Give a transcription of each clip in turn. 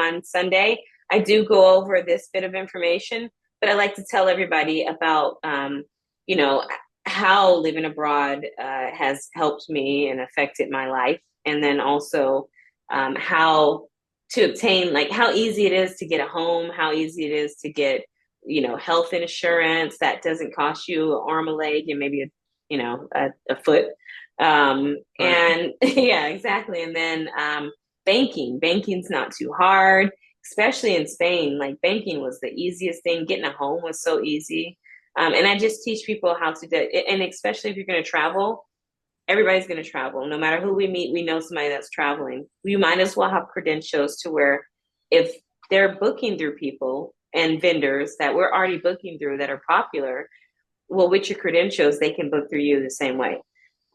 on Sunday, I do go over this bit of information, but I like to tell everybody about, you know, how living abroad has helped me and affected my life. And then also how to obtain, like how easy it is to get a home, how easy it is to get, health insurance that doesn't cost you an arm, a leg, and maybe a foot. Right. And yeah, exactly. And then banking's not too hard, especially in Spain. Like banking was the easiest thing. Getting a home was so easy. And I just teach people how to do it. And especially if you're going to travel, everybody's going to travel. No matter who we meet, we know somebody that's traveling. You might as well have credentials to where if they're booking through people and vendors that we're already booking through that are popular, well, with your credentials, they can book through you the same way.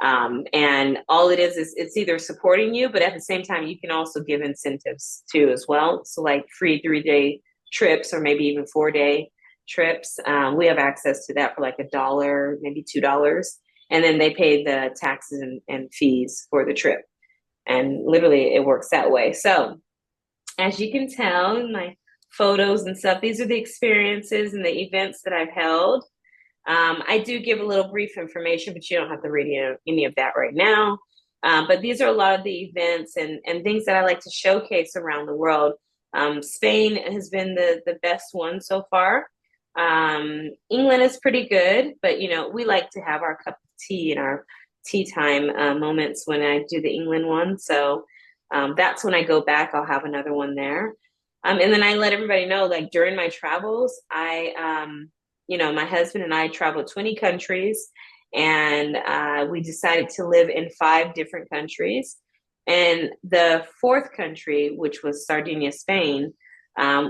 And all it is it's either supporting you, but at the same time, you can also give incentives too as well. So like free 3-day trips or maybe even 4-day trips. We have access to that for like $1, maybe $2. And then they pay the taxes and fees for the trip. And literally it works that way. So as you can tell in my photos and stuff, these are the experiences and the events that I've held. I do give a little brief information, but you don't have to read any of that right now. But these are a lot of the events and things that I like to showcase around the world. Spain has been the best one so far. England is pretty good, but we like to have our cup of tea and our tea time moments when I do the England one. So that's when I go back. I'll have another one there. And then I let everybody know, like during my travels, my husband and I traveled 20 countries, and we decided to live in 5 different countries. And the fourth country, which was Sardinia, Spain,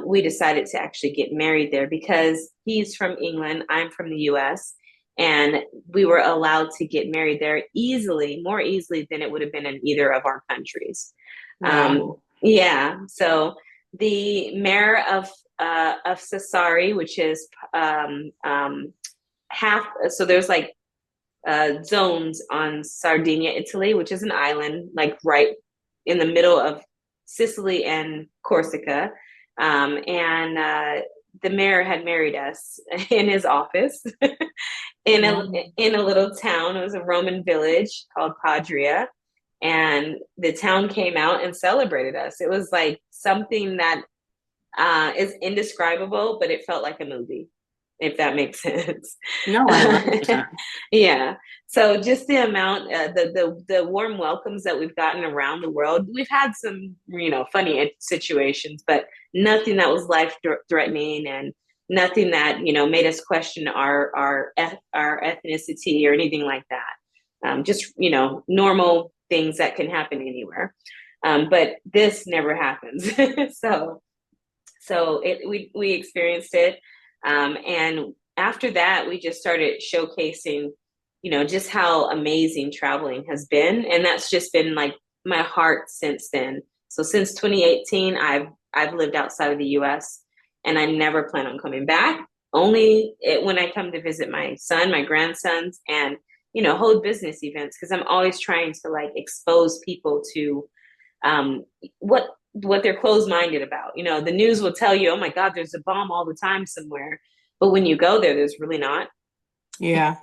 we decided to actually get married there because he's from England, I'm from the US, and we were allowed to get married there easily, more easily than it would have been in either of our countries. Wow. Yeah, so the mayor of Sassari, which is half. So there's like zones on Sardinia, Italy, which is an island, like right in the middle of Sicily and Corsica. And the mayor had married us in his office in a Wow. in a little town. It was a Roman village called Padria, and the town came out and celebrated us. It was like something that is indescribable, but it felt like a movie, if that makes sense. No, I love that. Yeah. So just the amount, the warm welcomes that we've gotten around the world. We've had some, funny situations, but nothing that was life threatening and nothing that made us question our ethnicity or anything like that. Just normal things that can happen anywhere. But this never happens. so we experienced it, and after that we just started showcasing just how amazing traveling has been, and that's just been like my heart since then. So since 2018 I've lived outside of the US, and I never plan on coming back, only when I come to visit my son, my grandsons, and hold business events, because I'm always trying to like expose people to um, what they're closed minded about. The news will tell you, oh my God, there's a bomb all the time somewhere. But when you go there, there's really not. Yeah.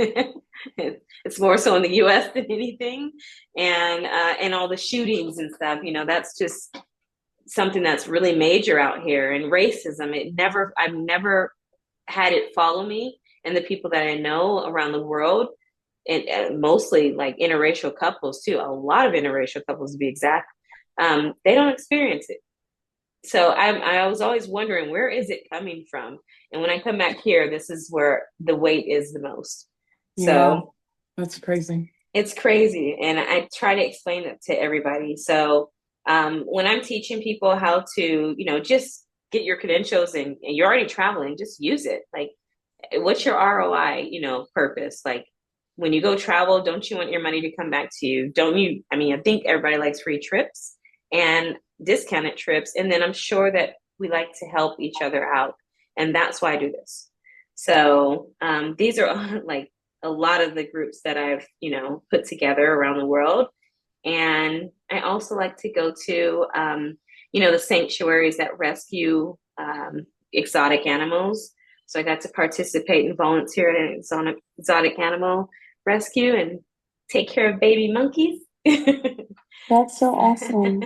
It's more so in the US than anything. And all the shootings and stuff, that's just something that's really major out here. And racism, I've never had it follow me and the people that I know around the world. And mostly like interracial couples too. A lot of interracial couples, to be exact, they don't experience it. So I was always wondering, where is it coming from? And when I come back here, this is where the weight is the most. Yeah. So That's crazy. it's crazy. And I try to explain it to everybody. So when I'm teaching people how to, just get your credentials and you're already traveling, just use it. Like, what's your ROI, purpose? Like, when you go travel, don't you want your money to come back to you? Don't you? I mean, I think everybody likes free trips and discounted trips. And then I'm sure that we like to help each other out. And that's why I do this. So these are like a lot of the groups that I've, put together around the world. And I also like to go to, the sanctuaries that rescue exotic animals. So I got to participate and volunteer at an exotic animal rescue and take care of baby monkeys. That's so awesome.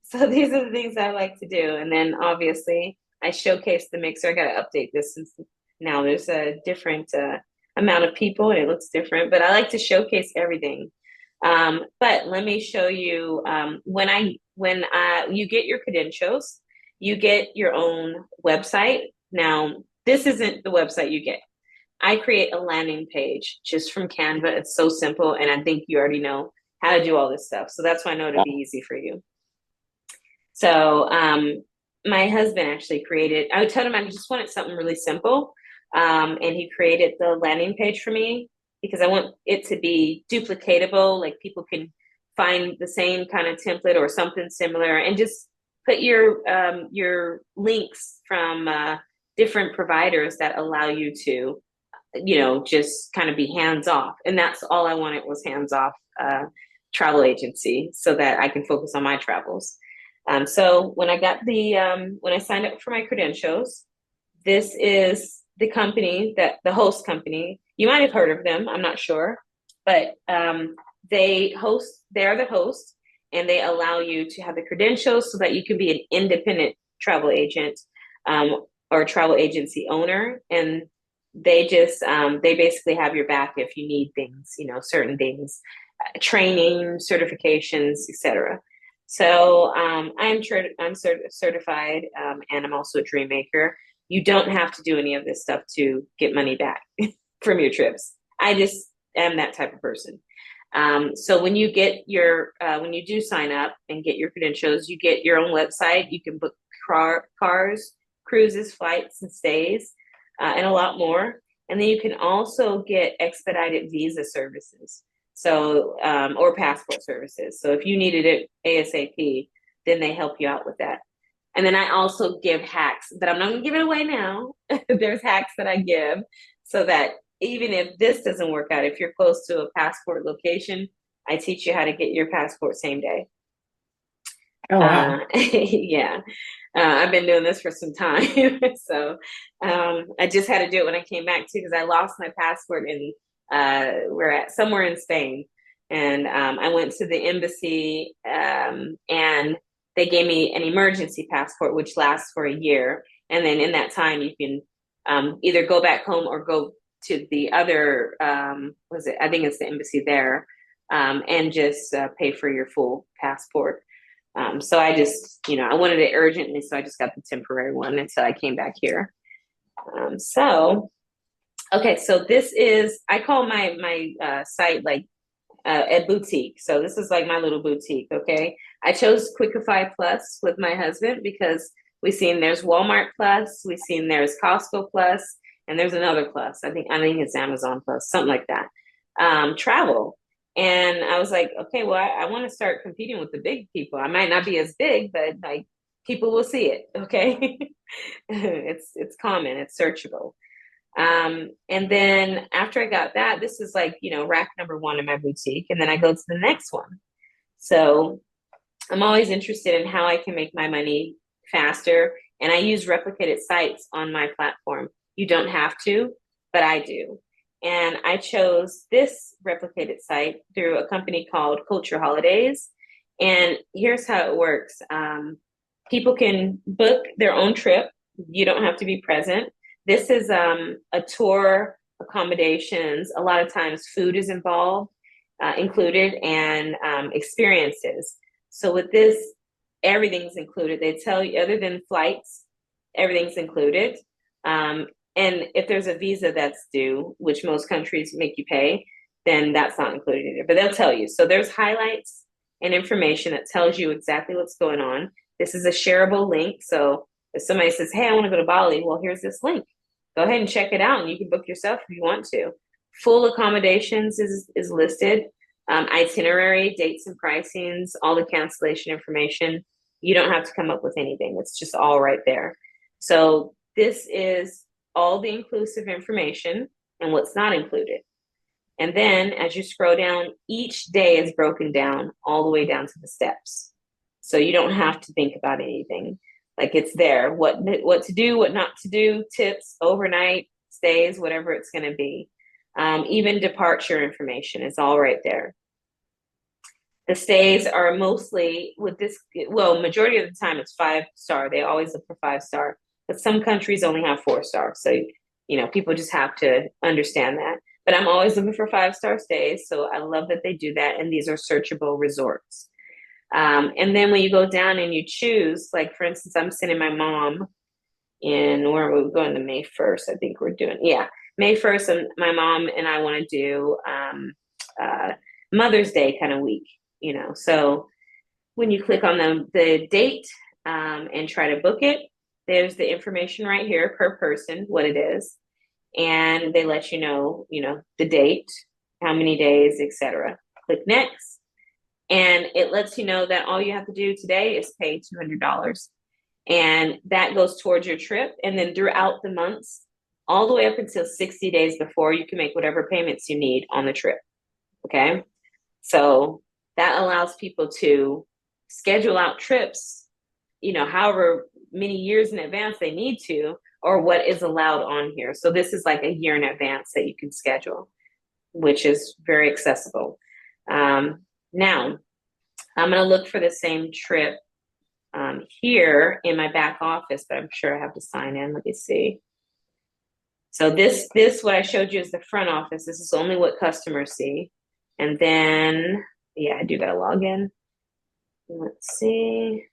So these are the things I like to do. And then obviously I showcase the mixer. I got to update this since now there's a different amount of people and it looks different, but I like to showcase everything. But let me show you when you get your credentials, you get your own website. Now, this isn't the website you get. I create a landing page just from Canva. It's so simple, and I think you already know how to do all this stuff. So that's why I know it'll be easy for you. So my husband actually created, I would tell him I just wanted something really simple. And he created the landing page for me because I want it to be duplicatable, like people can find the same kind of template or something similar and just put your links from different providers that allow you to, just kind of be hands off. And that's all I wanted was hands off travel agency so that I can focus on my travels. So when I signed up for my credentials, this is the company the host company. You might have heard of them. I'm not sure, but they're the host and they allow you to have the credentials so that you can be an independent travel agent, or travel agency owner. And they basically have your back if you need things, certain things, training, certifications, etc. So I'm certified, and I'm also a dream maker. You don't have to do any of this stuff to get money back from your trips. I just am that type of person. So when you when you do sign up and get your credentials, you get your own website. You can book cars, cruises, flights, and stays, and a lot more. And then you can also get expedited visa services. So, or passport services. So if you needed it ASAP, then they help you out with that. And then I also give hacks that I'm not going to give it away now. There's hacks that I give so that even if this doesn't work out, if you're close to a passport location, I teach you how to get your passport same day. Oh, wow. Yeah. I've been doing this for some time. So I just had to do it when I came back too, because I lost my passport and we're at somewhere in Spain. And I went to the embassy and they gave me an emergency passport, which lasts for a year. And then in that time, you can either go back home or go to the other, I think it's the embassy there, and just pay for your full passport. So I just, I wanted it urgently, so I just got the temporary one until I came back here. Okay, so this is, I call my site like a boutique. So this is like my little boutique, okay? I chose Quickify Plus with my husband because we've seen there's Walmart Plus, we've seen there's Costco Plus, and there's another plus. I think it's Amazon Plus, something like that. Travel. And I was like, okay, well, I want to start competing with the big people. I might not be as big, but like people will see it, okay? It's common, it's searchable. And then after I got that, this is like, rack number one in my boutique. And then I go to the next one. So I'm always interested in how I can make my money faster. And I use replicated sites on my platform. You don't have to, but I do. And I chose this replicated site through a company called Culture Holidays. And here's how it works. People can book their own trip. You don't have to be present. This is a tour, accommodations. A lot of times food is involved, included, and experiences. So with this, everything's included. They tell you, other than flights, everything's included. And if there's a visa that's due, which most countries make you pay, then that's not included either. But they'll tell you. So there's highlights and information that tells you exactly what's going on. This is a shareable link. So if somebody says, hey, I want to go to Bali, well, here's this link. Go ahead and check it out and you can book yourself if you want to. Full accommodations is listed. Itinerary, dates and pricings, all the cancellation information. You don't have to come up with anything. It's just all right there. So this is all the inclusive information and what's not included. And then as you scroll down, each day is broken down all the way down to the steps. So you don't have to think about anything. Like it's there, what to do, what not to do, tips, overnight stays, whatever it's going to be. Even departure information is all right there. The stays are mostly with this, well, majority of the time it's 5 star. They always look for 5 star, but some countries only have 4 star. So, people just have to understand that. But I'm always looking for 5 star stays. So I love that they do that. And these are searchable resorts. And then when you go down and you choose, like for instance, I'm sending my mom in, where we're going to May 1st, I think we're doing, yeah, May 1st. And my mom and I want to do uh, Mother's Day kind of week, So when you click on the date and try to book it, there's the information right here per person, what it is. And they let the date, how many days, etc. Click next. And it lets you know that all you have to do today is pay $200. And that goes towards your trip. And then throughout the months, all the way up until 60 days before, you can make whatever payments you need on the trip. Okay. So that allows people to schedule out trips, however many years in advance they need to, or what is allowed on here. So this is like a year in advance that you can schedule, which is very accessible. Now, I'm going to look for the same trip here in my back office, but I'm sure I have to sign in. Let me see. So this what I showed you is the front office. This is only what customers see. And then, yeah, I do got to log in. Let's see.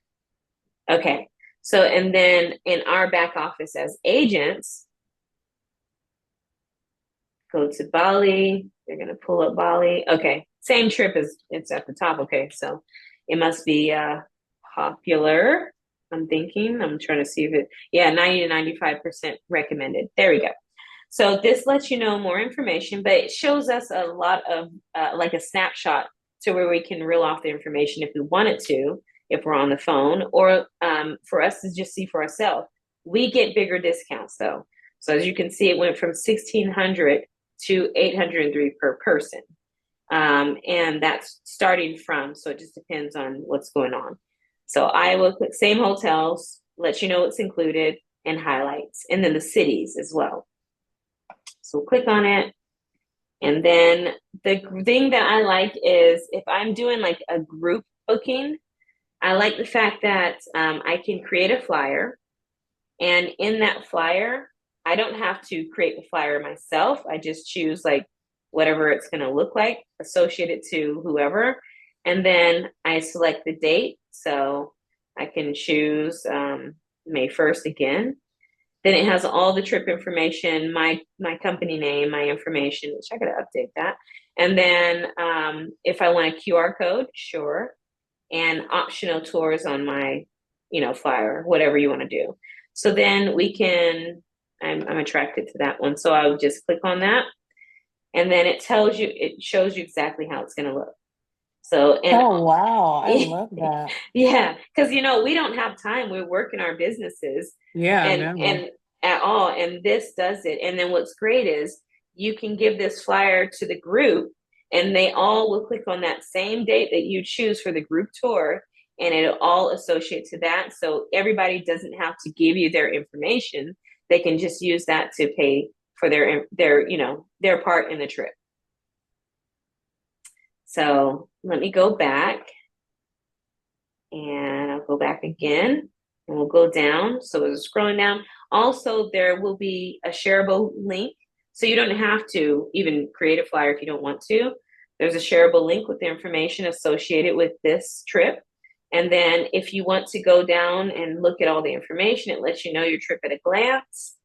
Okay. So, and then in our back office as agents, go to Bali. They're going to pull up Bali. Okay. Same trip as it's at the top. Okay. So it must be popular. I'm trying to see if yeah, 90 to 95% recommended. There we go. So this lets you know more information, but it shows us a lot of like a snapshot to where we can reel off the information if we wanted to, if we're on the phone, or for us to just see for ourselves. We get bigger discounts though. So as you can see, it went from 1,600 to 803 per person. And that's starting from, so it just depends on what's going on. So I will click same hotels, let you know what's included, and highlights, and then the cities as well. So click on it. And then the thing that I like is if I'm doing like a group booking, I like the fact that I can create a flyer. And in that flyer, I don't have to create the flyer myself. I just choose like whatever it's going to look like, associate it to whoever. And then I select the date. So I can choose May 1st again. Then it has all the trip information, my company name, my information, which I got to update that. And then if I want a QR code, sure. And optional tours on my, flyer, whatever you want to do. So then we can, I'm attracted to that one. So I would just click on that. And then it shows you exactly how it's going to look. So, and Oh, wow. I love that. yeah, because we don't have time. We're working our businesses Yeah, and no. at all. And this does it. And then what's great is you can give this flyer to the group and they all will click on that same date that you choose for the group tour and it'll all associate to that. So everybody doesn't have to give you their information. They can just use that to pay for their part in the trip. So let me go back and I'll go back again and we'll go down. So it's scrolling down. Also, there will be a shareable link. So you don't have to even create a flyer if you don't want to. There's a shareable link with the information associated with this trip. And then if you want to go down and look at all the information, it lets you know your trip at a glance.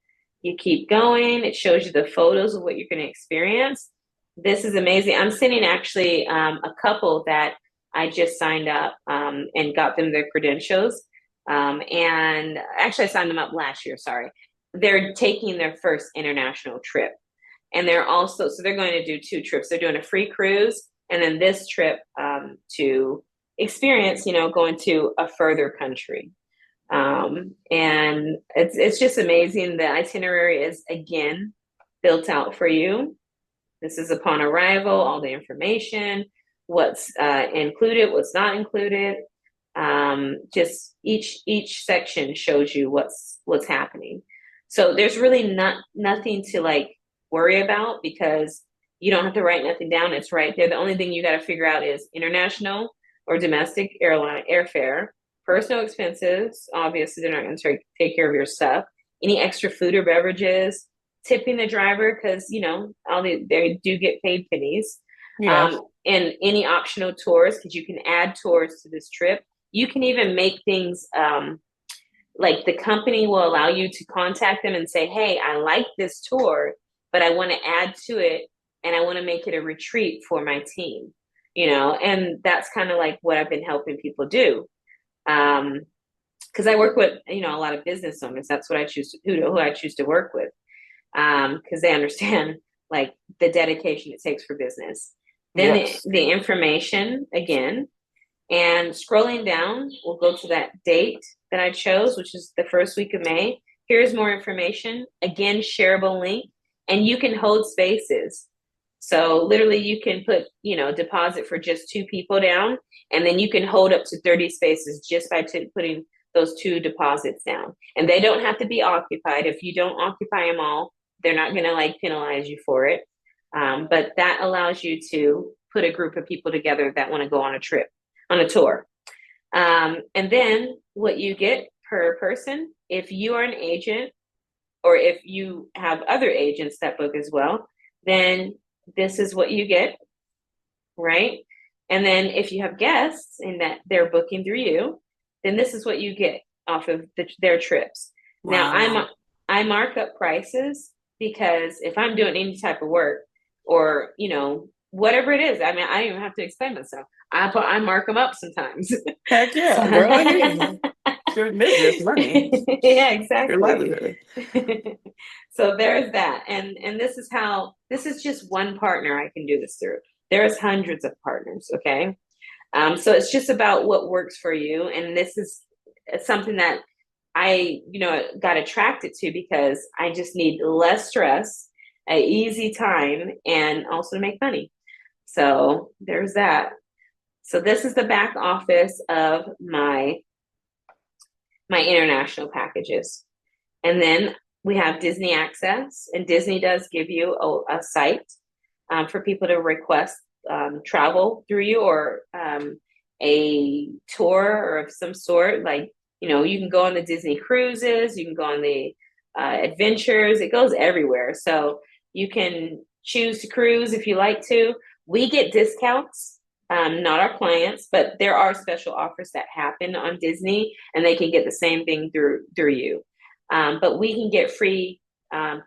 You keep going. It shows you the photos of what you're going to experience. This is amazing. I'm sending actually a couple that I just signed up and got them their credentials. And actually, I signed them up last year. Sorry. They're taking their first international trip. And they're going to do 2 trips. They're doing a free cruise and then this trip to experience, going to a further country. And it's just amazing. The itinerary is, again, built out for you. This is upon arrival, all the information, what's included, what's not included. Just each section shows you what's happening. So there's really nothing to like worry about because you don't have to write nothing down. It's right there. The only thing you got to figure out is international or domestic airline airfare, personal expenses. Obviously, they're not going to take care of your stuff. Any extra food or beverages, tipping the driver because they do get paid pennies, Yes. and any optional tours because you can add tours to this trip. You can even make things like the company will allow you to contact them and say, hey, I like this tour, but I want to add to it and I want to make it a retreat for my team, and that's kind of like what I've been helping people do. Because I work with, a lot of business owners. That's what I choose who I choose to work with. Because they understand like the dedication it takes for business. Then Yes. the information again, and scrolling down, we'll go to that date that I chose, which is the first week of May. Here's more information. Again, shareable link, and you can hold spaces. So literally you can put, deposit for just two people down, and then you can hold up to 30 spaces just by putting those two deposits down. And they don't have to be occupied. If you don't occupy them all, they're not going to like penalize you for it. But that allows you to put a group of people together that want to go on a trip, on a tour. And then what you get per person, if you are an agent or if you have other agents that book as well, then this is what you get, right? And then if you have guests and that they're booking through you, then this is what you get off of their trips. Now Wow. I mark up prices because if I'm doing any type of work or whatever it is, I mean I don't even have to explain myself. I mark them up sometimes. Heck So yeah, girl, I hear you. It's your business, money. yeah, Your exactly. livelihood. So there's that, and this is just one partner I can do this through. There's hundreds of partners, okay? So it's just about what works for you, and this is something that I got attracted to because I just need less stress, an easy time, and also to make money. So there's that. So this is the back office of my international packages. And then we have Disney Access, and Disney does give you a site for people to request travel through you or a tour or of some sort. Like, you can go on the Disney cruises, you can go on the adventures, it goes everywhere. So you can choose to cruise if you like to. We get discounts. Not our clients, but there are special offers that happen on Disney, and they can get the same thing through you. But we can get free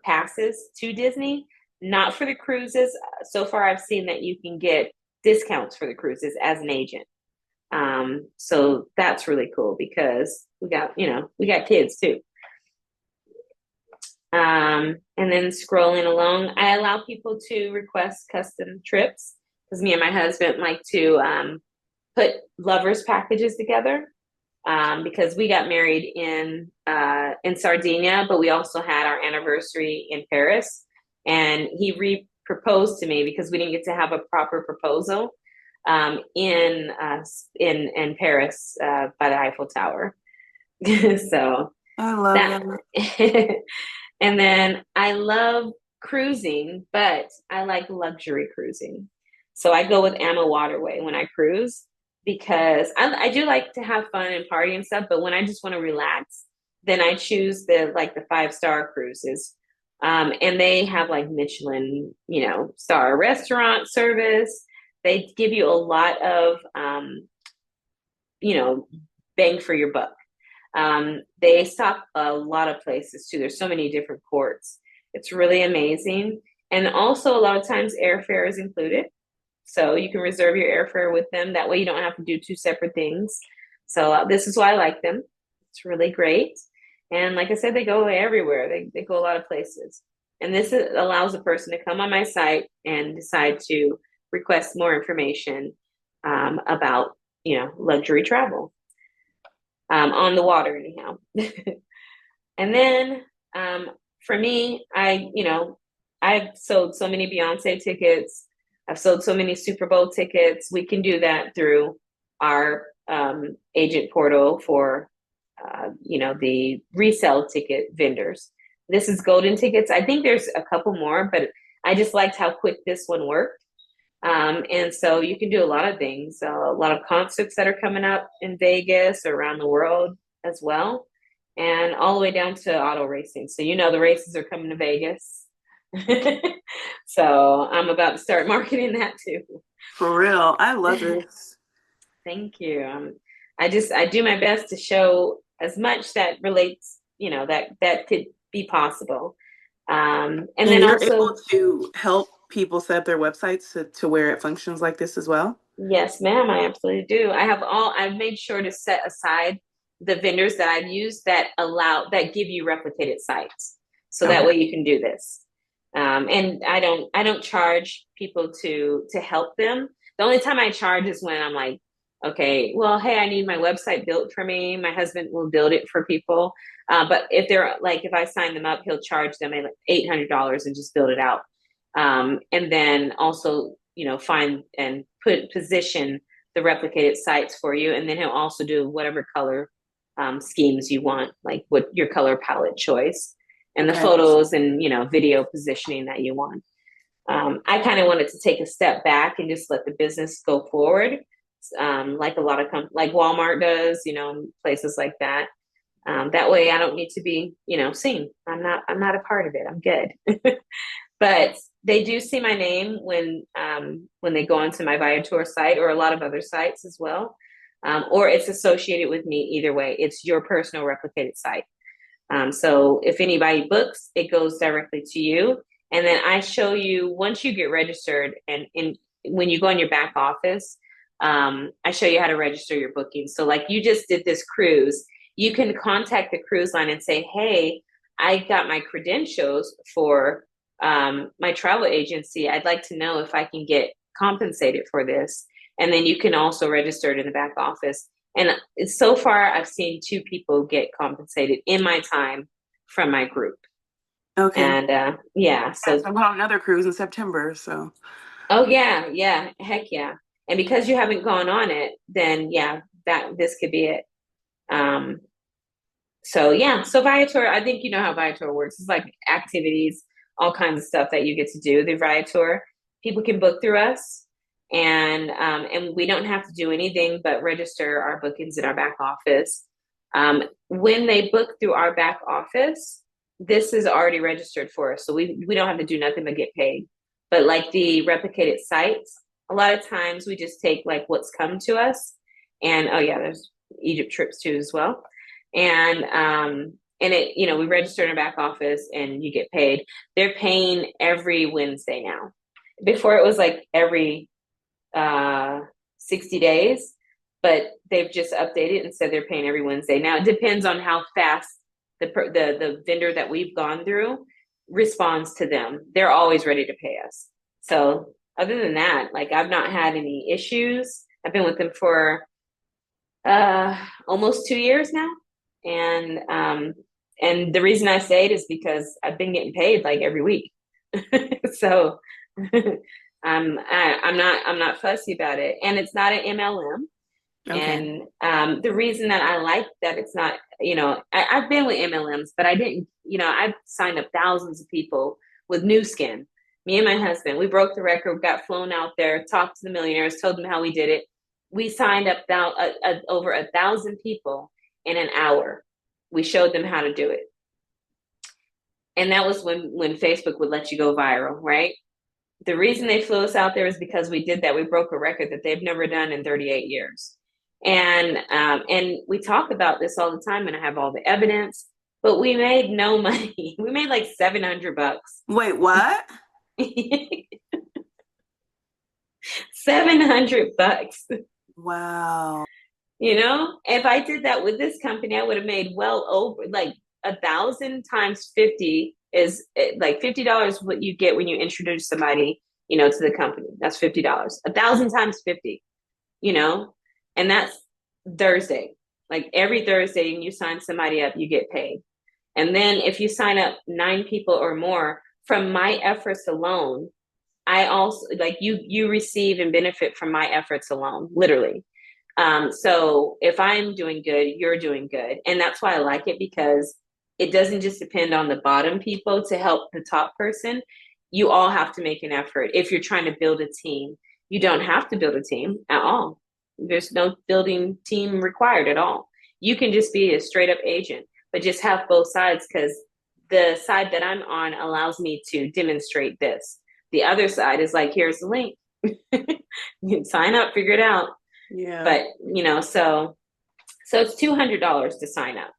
passes to Disney, not for the cruises. So far, I've seen that you can get discounts for the cruises as an agent. So that's really cool because we got kids too. And then scrolling along, I allow people to request custom trips because me and my husband like to put lovers packages together because we got married in Sardinia, but we also had our anniversary in Paris, and he proposed to me because we didn't get to have a proper proposal in Paris by the Eiffel Tower. So I love that, that. and then I love cruising, but I like luxury cruising. So I go with Ama Waterway when I cruise because I do like to have fun and party and stuff. But when I just want to relax, then I choose the 5-star cruises. And they have like Michelin, star restaurant service. They give you a lot of, you know, bang for your buck. They stop a lot of places too. There's so many different ports. It's really amazing. And also, a lot of times, airfare is included. So you can reserve your airfare with them. That way, you don't have to do two separate things. So, this is why I like them. It's really great. And like I said, they go everywhere, they go a lot of places. And allows a person to come on my site and decide to request more information about, luxury travel on the water, anyhow. And then for me, I've sold so many Beyonce tickets. I've sold so many Super Bowl tickets. We can do that through our agent portal for, the resale ticket vendors. This is golden tickets. I think there's a couple more, but I just liked how quick this one worked. And so you can do a lot of things, a lot of concerts that are coming up in Vegas or around the world as well, and all the way down to auto racing. So, the races are coming to Vegas. So I'm about to start marketing that too. For real. I love this. Thank you. I do my best to show as much that relates, that could be possible. And And then you're also, able to help people set up their websites to where it functions like this as well? yes, ma'am, I absolutely do. I've made sure to set aside the vendors that I've used that give you replicated sites. So that Okay. way you can do this. And I don't charge people to help them. The only time I charge is when I'm like, okay, well, hey, I need my website built for me. My husband will build it for people. But if I sign them up, he'll charge them like $800 and just build it out. And then also, find and position the replicated sites for you. And then he'll also do whatever color schemes you want, like what your color palette choice and the Okay. photos and, video positioning that you want. I kind of wanted to take a step back and just let the business go forward, like a lot of like Walmart does, places like that. That way, I don't need to be, seen. I'm not a part of it. I'm good. But they do see my name when they go onto my Viator site or a lot of other sites as well, or it's associated with me. Either way, it's your personal replicated site. So if anybody books, it goes directly to you. And then I show you once you get registered and when you go in your back office, I show you how to register your booking. So like you just did this cruise, you can contact the cruise line and say, hey, I got my credentials for my travel agency. I'd like to know if I can get compensated for this. And then you can also register it in the back office. And so far, I've seen two people get compensated in my time from my group. Okay. And yeah, Yes, so, I'm going on another cruise in September, so oh, yeah, yeah, heck yeah. And because you haven't gone on it, then yeah, this could be it. Um, so yeah, so Viator, I think you know how Viator works. It's like activities, all kinds of stuff that you get to do. The Viator, people can book through us, and we don't have to do anything but register our bookings in our back office. When they book through our back office, this is already registered for us, so we don't have to do nothing but get paid. But like the replicated sites, a lot of times we just take like what's come to us, and oh yeah, there's Egypt trips too as well and it we register in our back office and you get paid. They're paying every Wednesday now. Before it was like every 60 days, but they've just updated and said they're paying every Wednesday. Now it depends on how fast the vendor that we've gone through responds to them. They're always ready to pay us. So other than that, like I've not had any issues. I've been with them for almost 2 years now, and and the reason I say it is because I've been getting paid like every week, so I'm not fussy about it, and it's not an MLM. okay. And the reason that I like that it's not, I've been with MLMs, but I didn't, I've signed up thousands of people with new skin. Me and my husband, we broke the record, got flown out there, talked to the millionaires, told them how we did it. We signed up over 1,000 people in an hour. We showed them how to do it. And that was when Facebook would let you go viral, right? The reason they flew us out there is because we did that. We broke a record that they've never done in 38 years. And we talk about this all the time, and I have all the evidence. But we made no money. We made like $700. Wait, what? 700 bucks. Wow. If I did that with this company, I would have made well over like 1,000 times 50 is like $50 what you get when you introduce somebody, to the company. That's $50. 1,000 times 50, you know, and that's Thursday. Like every Thursday, and you sign somebody up, you get paid. And then if you sign up 9 people or more from my efforts alone, I also like you receive and benefit from my efforts alone, literally. So if I'm doing good, you're doing good. And that's why I like it, because it doesn't just depend on the bottom people to help the top person. You all have to make an effort. If you're trying to build a team, you don't have to build a team at all. There's no building team required at all. You can just be a straight up agent, but just have both sides, because the side that I'm on allows me to demonstrate this. The other side is like, here's the link. You can sign up, figure it out. Yeah. But so it's $200 to sign up,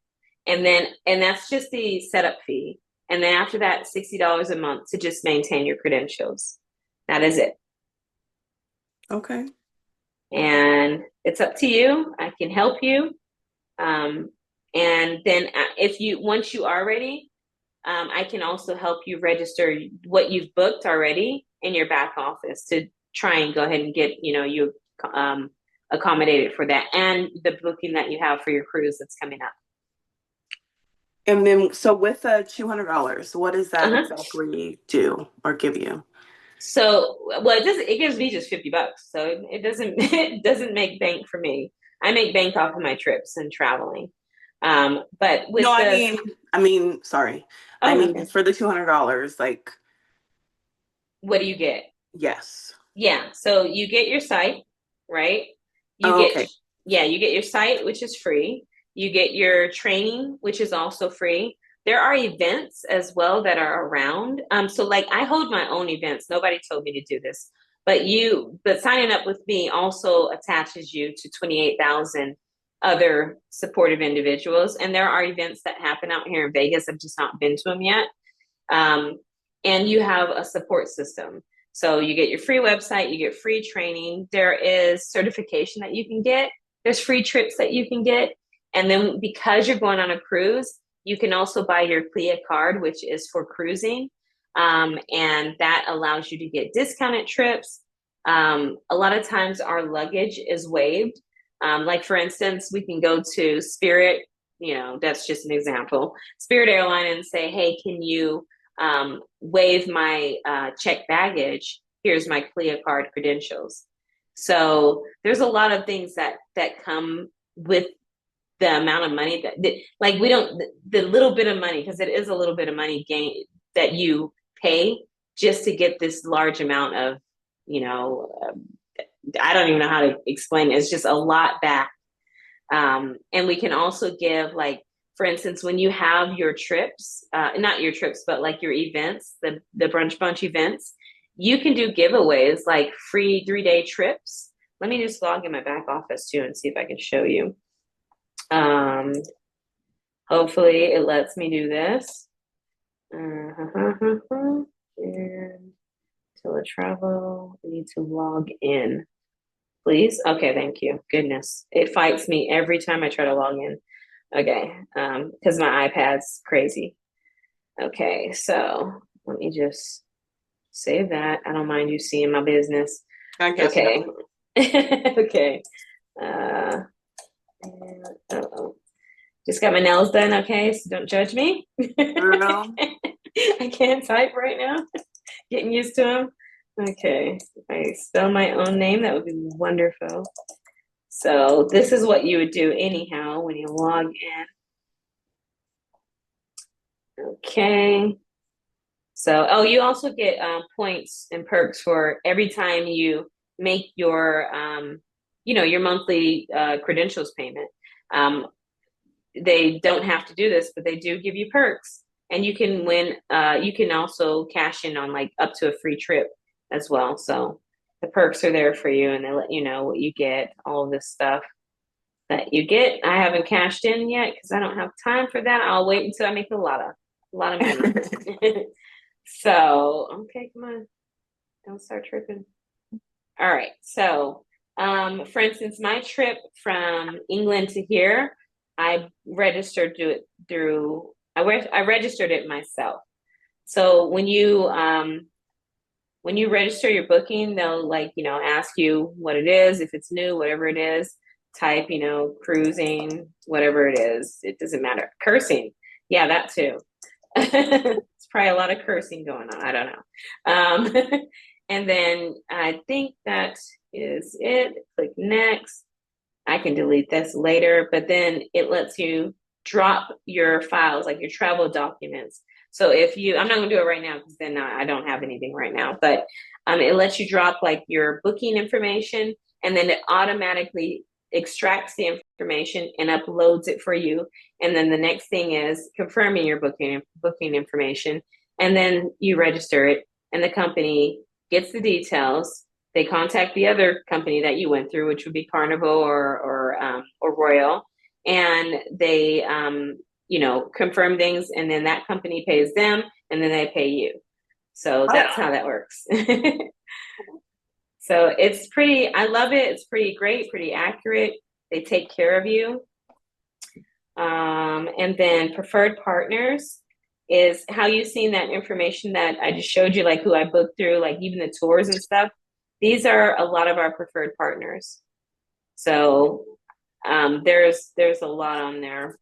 and that's just the setup fee. And then after that, $60 a month to just maintain your credentials. That is it. Okay. And it's up to you. I can help you. Um, and then if you once you are ready, I can also help you register what you've booked already in your back office to try and go ahead and get you accommodated for that, and the booking that you have for your cruise that's coming up. And then, so with the $200, what does that Uh-huh. exactly do or give you? So, well, it gives me just $50, so it doesn't it doesn't make bank for me. I make bank off of my trips and traveling. But No, with the sorry. I Oh, mean, okay. for the $200, like, What do you get? yes. Yeah, so you get your site, right? You Oh, get, okay. yeah, you get your site, which is free. You get your training, which is also free. There are events as well that are around. So like I hold my own events. Nobody told me to do this, but signing up with me also attaches you to 28,000 other supportive individuals. And there are events that happen out here in Vegas. I've just not been to them yet. Um, and you have a support system. So you get your free website, you get free training. There is certification that you can get. There's free trips that you can get. And then because you're going on a cruise, you can also buy your CLIA card, which is for cruising. And that allows you to get discounted trips. A lot of times our luggage is waived. Like for instance, we can go to Spirit, that's just an example, Spirit Airline, and say, hey, can you waive my checked baggage? Here's my CLIA card credentials. So there's a lot of things that come with the amount of money that like we don't the little bit of money, because it is a little bit of money gain that you pay just to get this large amount of you know I don't even know how to explain it. It's just a lot back. And we can also give, like, for instance, when you have your trips, not your trips, but like your events, the brunch bunch events, you can do giveaways like free 3-day trips. Let me just log in my back office too and see if I can show you. Um, Hopefully it lets me do this. And teletravel, I need to log in, please. Okay, thank you. Goodness, it fights me every time I try to log in. Okay, because my iPad's crazy. Okay, so let me just save that. I don't mind you seeing my business. I guess not. Okay. Okay. Uh, oh. Just got my nails done, okay? So don't judge me. Girl. I can't type right now. Getting used to them. Okay. If I spell my own name, that would be wonderful. So this is what you would do anyhow when you log in. Okay. So, oh, you also get points and perks for every time you make your monthly credentials payment. Um, they don't have to do this, but they do give you perks, and you can win. You can also cash in on like up to a free trip as well. So the perks are there for you, and they let you know what you get, all of this stuff that you get. I haven't cashed in yet because I don't have time for that. I'll wait until I make a lot of money. So, okay, come on. Don't start tripping. All right. So, for instance, my trip from England to here, I registered to it through, I registered it myself. So when you register your booking, they'll ask you what it is, if it's new, whatever it is, type, cruising, whatever it is. It doesn't matter. Cursing. Yeah, that too. It's probably a lot of cursing going on. I don't know. And then I think that is it. Click next. I can delete this later, but then it lets you drop your files, like your travel documents. So if you, I'm not going to do it right now because then I don't have anything right now, but it lets you drop like your booking information, and then it automatically extracts the information and uploads it for you. And then the next thing is confirming your booking information, and then you register it, and the company gets the details. They contact the other company that you went through, which would be Carnival or Royal, and they confirm things, and then that company pays them, and then they pay you. So that's how that works. So it's pretty. I love it. It's pretty great, pretty accurate. They take care of you. And then preferred partners is how you've seen that information that I just showed you, like who I booked through, like even the tours and stuff. These are a lot of our preferred partners. So there's a lot on there.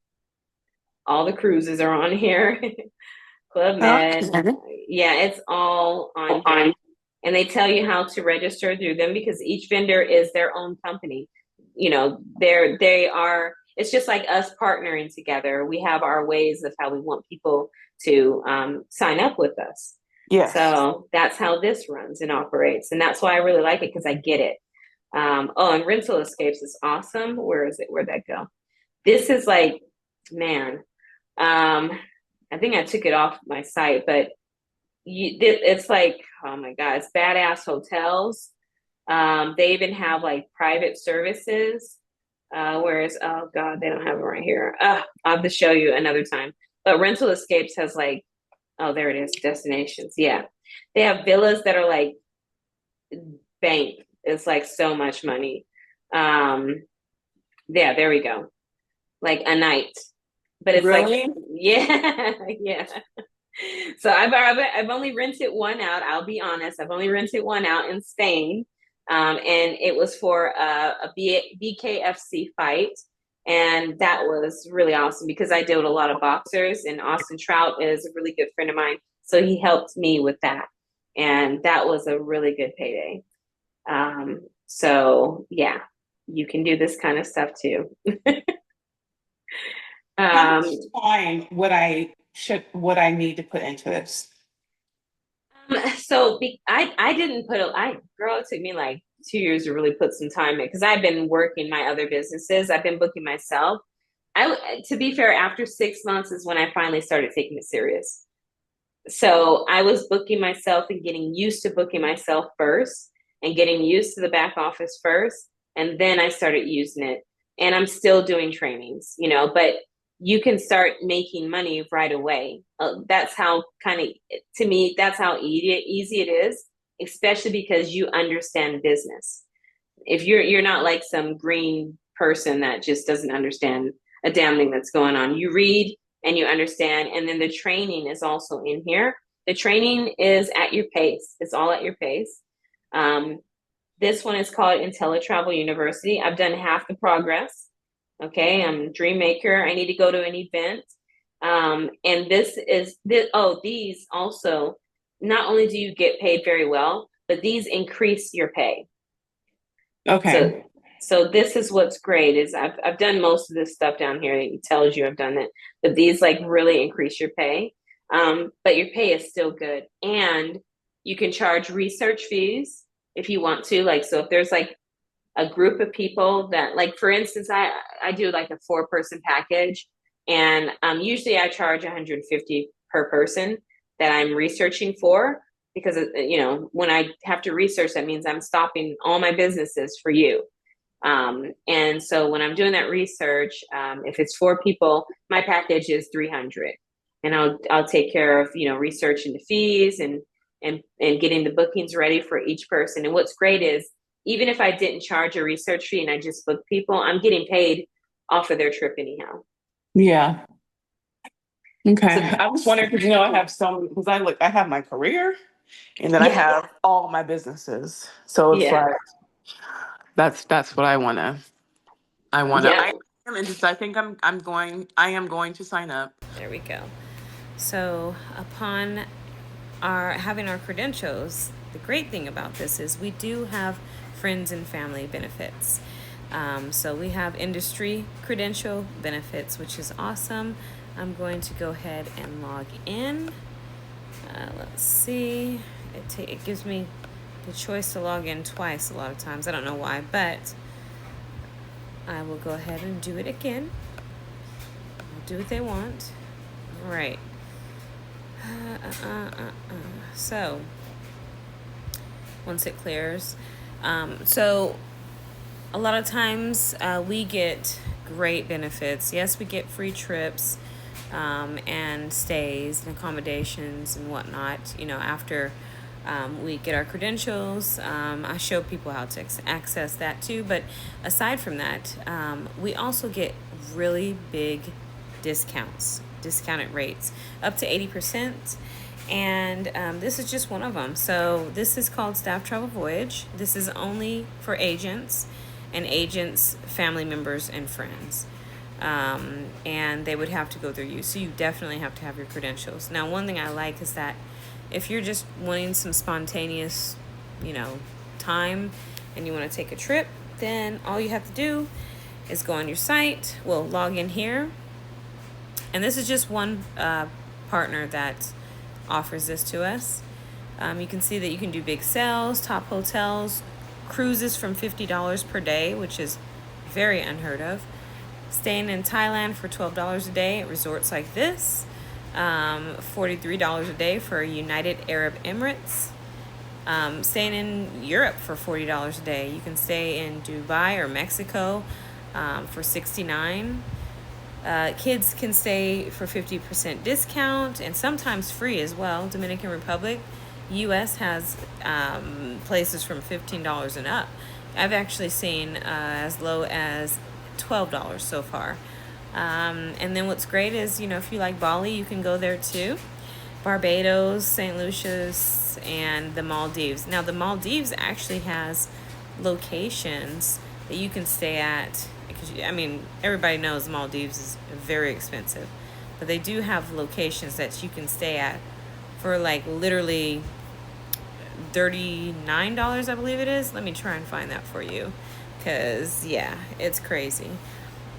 All the cruises are on here. Club Med. Okay. Yeah, it's all on here. And they tell you how to register through them because each vendor is their own company. They are, it's just like us partnering together. We have our ways of how we want people to sign up with us. Yes. So that's how this runs and operates. And that's why I really like it because I get it. And Rental Escapes is awesome. Where is it? Where'd that go? This is like, man, I think I took it off my site, but it's like, oh my God, it's badass hotels. They even have like private services. Whereas, oh God, they don't have it right here. I'll have to show you another time. But Rental Escapes has like, oh, there it is, destinations. Yeah. They have villas that are like bank. It's like so much money. Yeah, there we go. Like a night. But it's like, Really? yeah, yeah. So I've only rented one out. I'll be honest. I've only rented one out in Spain, and it was for BKFC fight, and that was really awesome because I deal with a lot of boxers, and Austin Trout is a really good friend of mine, so he helped me with that, and that was a really good payday. So yeah, you can do this kind of stuff too. How much Um, time would I need to put into this? I didn't put I girl, it took me like 2 years to really put some time in because I've been working my other businesses. I've been booking myself. To be fair, after 6 months is when I finally started taking it serious. So I was booking myself and getting used to booking myself first and getting used to the back office first. And then I started using it. And I'm still doing trainings, but you can start making money right away. That's how kind of, to me, that's how easy it is, especially because you understand business. If you're not like some green person that just doesn't understand a damn thing that's going on. You read and you understand, and then the training is also in here. The training is at your pace. It's all at your pace. Um, this one is called IntelliTravel University. I've done half the progress. Okay, I'm a dream maker. I need to go to an event. And this is this. Oh, these also. Not only do you get paid very well, but these increase your pay. Okay. So so this is what's great is I've done most of this stuff down here. It tells you I've done it, but these like really increase your pay. But your pay is still good, and you can charge research fees if you want to. Like so, if there's like a group of people that, like for instance, I do like a 4-person package, and usually I charge 150 per person that I'm researching for because when I have to research, that means I'm stopping all my businesses for you. And so when I'm doing that research, if it's 4 people, my package is 300, and I'll take care of researching the fees and getting the bookings ready for each person. And what's great is even if I didn't charge a research fee and I just book people, I'm getting paid off of their trip anyhow. Yeah. Okay. So I was wondering because I have some because I have my career and then I yeah, have all my businesses. So it's yeah, like that's what yeah. I am interested. I think I am going to sign up. There we go. So upon our having our credentials, the great thing about this is we do have friends and family benefits. So we have industry credential benefits, which is awesome. I'm going to go ahead and log in. Let's see. It gives me the choice to log in twice a lot of times. I don't know why, but I will go ahead and do it again. I'll do what they want. Right. So once it clears, so a lot of times we get great benefits. Yes, we get free trips and stays and accommodations and whatnot. After we get our credentials, I show people how to access that too. But aside from that, we also get really big discounted rates, up to 80%. And this is just one of them. So this is called Staff Travel Voyage. This is only for agents and agents' family members and friends. And they would have to go through you. So you definitely have to have your credentials. Now, one thing I like is that if you're just wanting some spontaneous, time and you want to take a trip, then all you have to do is go on your site. We'll log in here. And this is just one partner that offers this to us. You can see that you can do big sales, top hotels, cruises from $50 per day, which is very unheard of. Staying in Thailand for $12 a day at resorts like this. $43 a day for United Arab Emirates. Staying in Europe for $40 a day. You can stay in Dubai or Mexico for $69. Kids can stay for 50% discount and sometimes free as well. Dominican Republic, U.S. has places from $15 and up. I've actually seen as low as $12 so far. And then what's great is, if you like Bali, you can go there too. Barbados, St. Lucia's, and the Maldives. Now, the Maldives actually has locations that you can stay at. Because, everybody knows Maldives is very expensive. But they do have locations that you can stay at for literally $39, I believe it is. Let me try and find that for you. Because, yeah, it's crazy.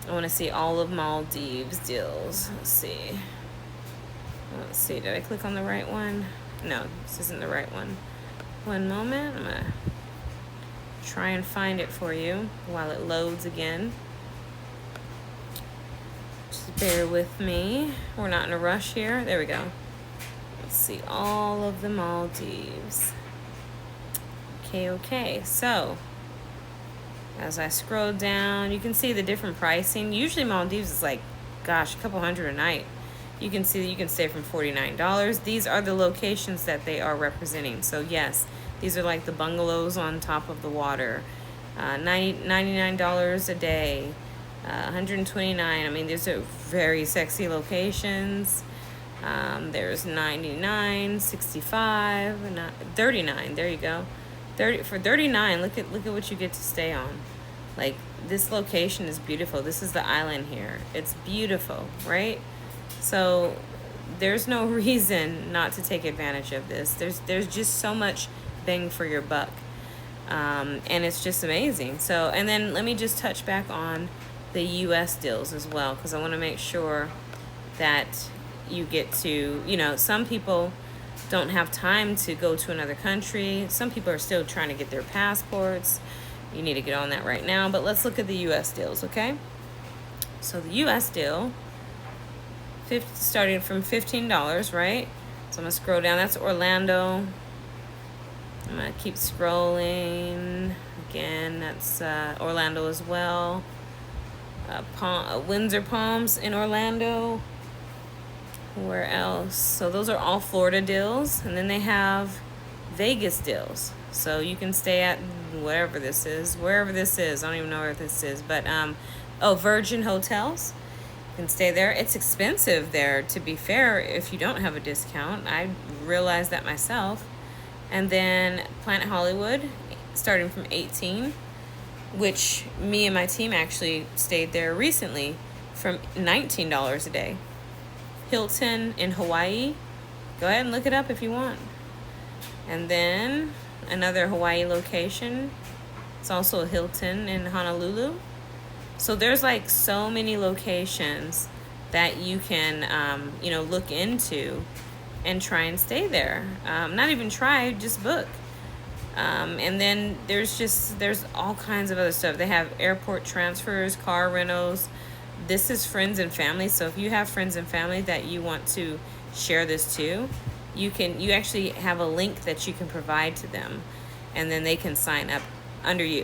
I want to see all of Maldives deals. Let's see. Did I click on the right one? No, this isn't the right one. One moment. I'm going to try and find it for you while it loads again. Just bear with me. We're not in a rush here. There we go. Let's see all of the Maldives. Okay. So as I scroll down, you can see the different pricing. Usually Maldives is a couple $100 a night. You can see that you can stay from $49. These are the locations that they are representing. So yes, these are the bungalows on top of the water. $99 a day. 129. These are very sexy locations. There's 99, 65, 39. There you go. 30 for 39. Look at what you get to stay on. This location is beautiful. This is the island here. It's beautiful, right? So there's no reason not to take advantage of this. There's just so much bang for your buck. And it's just amazing. So, and then let me just touch back on the U.S. deals as well, because I want to make sure that you get to, some people don't have time to go to another country. Some people are still trying to get their passports. You need to get on that right now. But let's look at the U.S. deals, okay? So the U.S. deal, starting from $15, right? So I'm going to scroll down. That's Orlando. I'm going to keep scrolling. Again, that's Orlando as well. Windsor Palms in Orlando. Where else? So those are all Florida deals. And then they have Vegas deals. So you can stay at wherever this is. I don't even know where this is. But, Virgin Hotels. You can stay there. It's expensive there, to be fair, if you don't have a discount. I realized that myself. And then Planet Hollywood, starting from 18, which me and my team actually stayed there recently from $19 a day. Hilton in Hawaii. Go ahead and look it up if you want. And then another Hawaii location It's also a Hilton in Honolulu. So there's like so many locations that you can, look into and try and stay there. Not even try, just book. And then there's all kinds of other stuff. They have airport transfers, car rentals. This is friends and family. So if you have friends and family that you want to share this to, you actually have a link that you can provide to them, and then they can sign up under you.